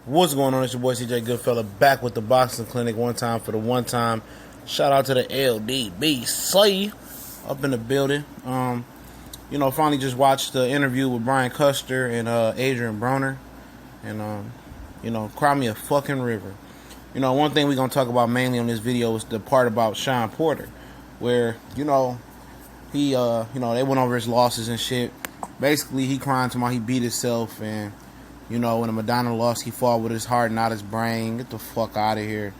What's going on? It's your boy CJ Goodfella back with the Boxing Clinic one time for the one time. Shout out to the LDBC up in the building. Finally just watched the interview with Brian Custer and Adrien Broner. And, cry me a fucking river. One thing we're going to talk about mainly on this video is the part about Shawn Porter. Where, he, they went over his losses and shit. Basically, he crying to my he beat himself and... when the Madonna lost, he fought with his heart, not his brain. Get the fuck out of here.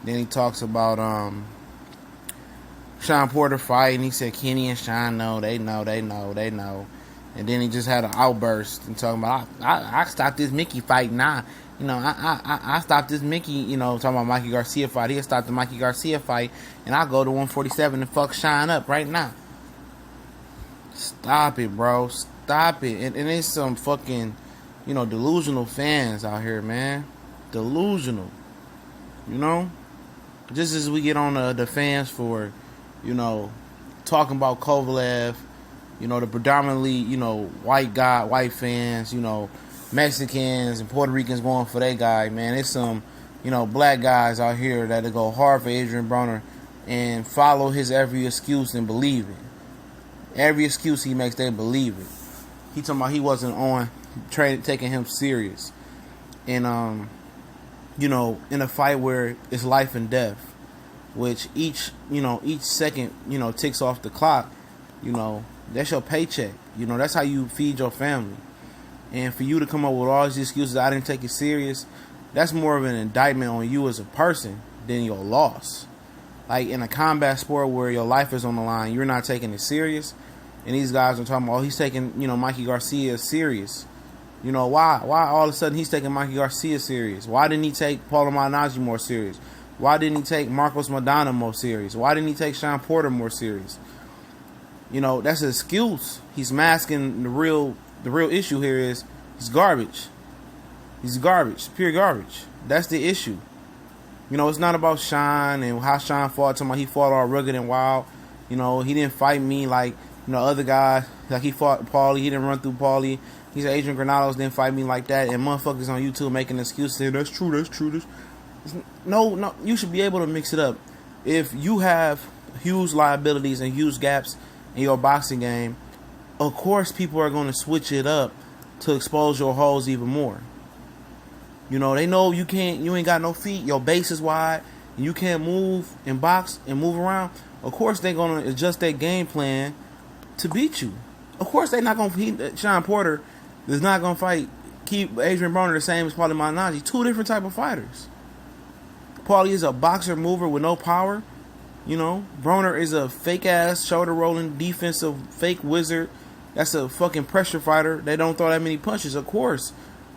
Then he talks about Shawn Porter fighting. He said Kenny and Shawn know. They know. And then he just had an outburst and talking about, I stopped this Mickey fight now. I stopped this Mickey, talking about Mikey Garcia fight. He'll stop the Mikey Garcia fight, and I'll go to 147 and fuck Shawn up right now. Stop it, bro. Stop it. And it's some fucking... delusional fans out here, man. Delusional. Just as we get on the fans for, talking about Kovalev, the predominantly, white fans, Mexicans and Puerto Ricans going for that guy, man. It's some, black guys out here that go hard for Adrien Broner and follow his every excuse and believe it. Every excuse he makes, they believe it. He talking about he wasn't on taking him serious, and in a fight where it's life and death, which each second ticks off the clock, that's your paycheck. That's how you feed your family. And for you to come up with all these excuses, I didn't take it serious, that's more of an indictment on you as a person than your loss. Like in a combat sport where your life is on the line, you're not taking it serious, and these guys are talking about, he's taking Mikey Garcia serious. Why all of a sudden he's taking Mikey Garcia serious? Why didn't he take Paulo Malignaggi more serious? Why didn't he take Marcos Maidana more serious? Why didn't he take Shawn Porter more serious? That's an excuse. He's masking the real issue here is he's garbage. He's garbage, pure garbage. That's the issue. It's not about Shawn and how Shawn fought. He fought all rugged and wild. He didn't fight me like other guys. Like he fought Paulie. He didn't run through Paulie. He said Adrien Granados didn't fight me like that, and motherfuckers on YouTube making excuses saying that's true. No, you should be able to mix it up. If you have huge liabilities and huge gaps in your boxing game, of course people are going to switch it up to expose your holes even more. They know you ain't got no feet, your base is wide, and you can't move and box and move around. Of course they're going to adjust their game plan to beat you. Of course they're not going to. Shawn Porter is not going to keep Adrien Broner the same as Paulo Malignaggi. Two different type of fighters. Paulie is a boxer mover with no power. Broner is a fake-ass, shoulder-rolling, defensive, fake wizard. That's a fucking pressure fighter. They don't throw that many punches. Of course,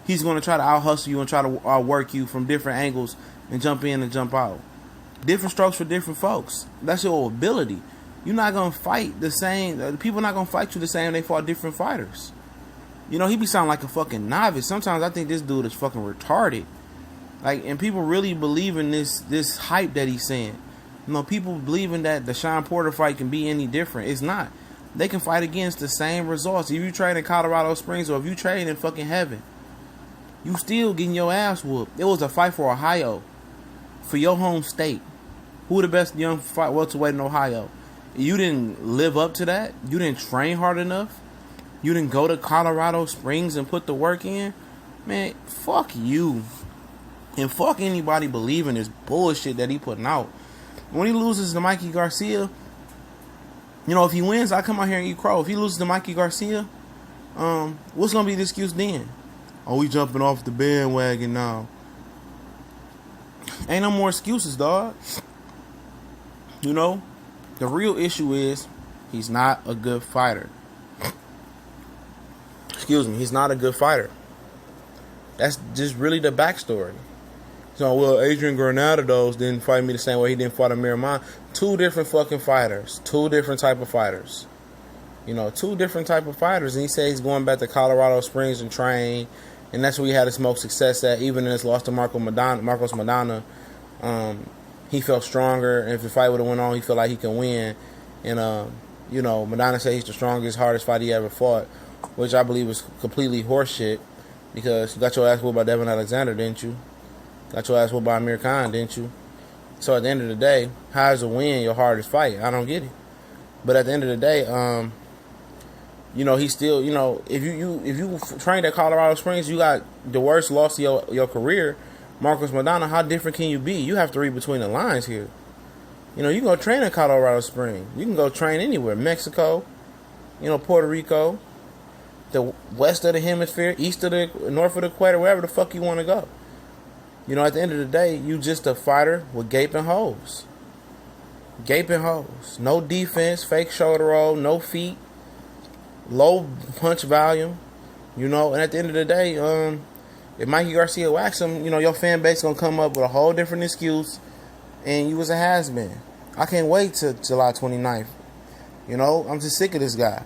he's going to try to out-hustle you and try to outwork you from different angles and jump in and jump out. Different strokes for different folks. That's your ability. You're not going to fight the same. People not going to fight you the same. They fought different fighters. He be sounding like a fucking novice. Sometimes I think this dude is fucking retarded. And people really believe in this hype that he's saying. People believing that the Shawn Porter fight can be any different. It's not. They can fight against the same results. If you train in Colorado Springs or if you train in fucking heaven, you still getting your ass whooped. It was a fight for Ohio, for your home state. Who the best young welterweight in Ohio? You didn't live up to that. You didn't train hard enough. You didn't go to Colorado Springs and put the work in. Man, fuck you. And fuck anybody believing this bullshit that he putting out. When he loses to Mikey Garcia, if he wins, I come out here and eat crow. If he loses to Mikey Garcia, what's going to be the excuse then? Oh, we jumping off the bandwagon now. Ain't no more excuses, dog. The real issue is he's not a good fighter. He's not a good fighter. That's just really the backstory. So, Adrien Granados didn't fight me the same way he didn't fight Amir Khan. Two different fucking fighters. Two different type of fighters. Two different type of fighters. And he said he's going back to Colorado Springs and train. And that's where he had his most success at. Even in his loss to Marcos Maidana, he felt stronger. And if the fight would have went on, he felt like he can win. And, Maidana said he's the strongest, hardest fight he ever fought, which I believe was completely horseshit. Because you got your ass whooped by Devin Alexander, didn't you? Got your ass whooped by Amir Khan, didn't you? So at the end of the day, how is a win your hardest fight? I don't get it. But at the end of the day, he's still, if you trained at Colorado Springs, you got the worst loss of your career, Marcos Maidana. How different can you be? You have to read between the lines here. You can go train at Colorado Springs. You can go train anywhere. Mexico, Puerto Rico, the west of the hemisphere, north of the equator, wherever the fuck you want to go. At the end of the day, you just a fighter with gaping holes. Gaping holes. No defense, fake shoulder roll, no feet, low punch volume. And at the end of the day, if Mikey Garcia whacks him, your fan base going to come up with a whole different excuse, and you was a has-been. I can't wait till July 29th. I'm just sick of this guy.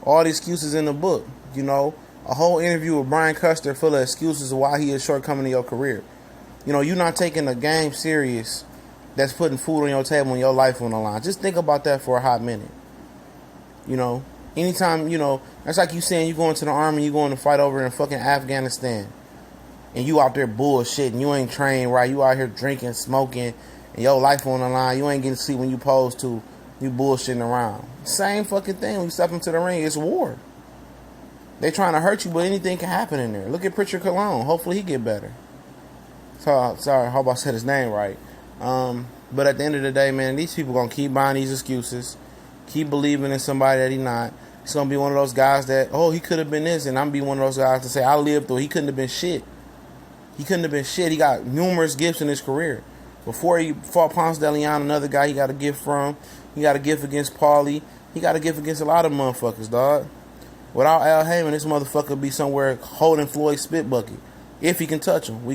All the excuses in the book. A whole interview with Brian Custer full of excuses of why he is shortcoming in your career. You're not taking the game serious that's putting food on your table and your life on the line. Just think about that for a hot minute. Anytime, that's like you saying you going to the army, you going to fight over in fucking Afghanistan, and you out there bullshitting, you ain't trained right, you out here drinking, smoking, and your life on the line, you ain't getting to see when you supposed to, you bullshitting around. Same fucking thing when you step into the ring, it's war. They trying to hurt you, but anything can happen in there. Look at Pritchard Cologne. Hopefully he get better. Sorry, I hope I said his name right. But at the end of the day, man, these people going to keep buying these excuses, keep believing in somebody that he not. It's going to be one of those guys that, he could have been this, and I'm be one of those guys to say, I lived through. He couldn't have been shit. He couldn't have been shit. He got numerous gifts in his career. Before he fought Ponce de Leon, another guy he got a gift from. He got a gift against Paulie. He got a gift against a lot of motherfuckers, dog. Without Al Heyman, this motherfucker be somewhere holding Floyd's spit bucket. If he can touch him.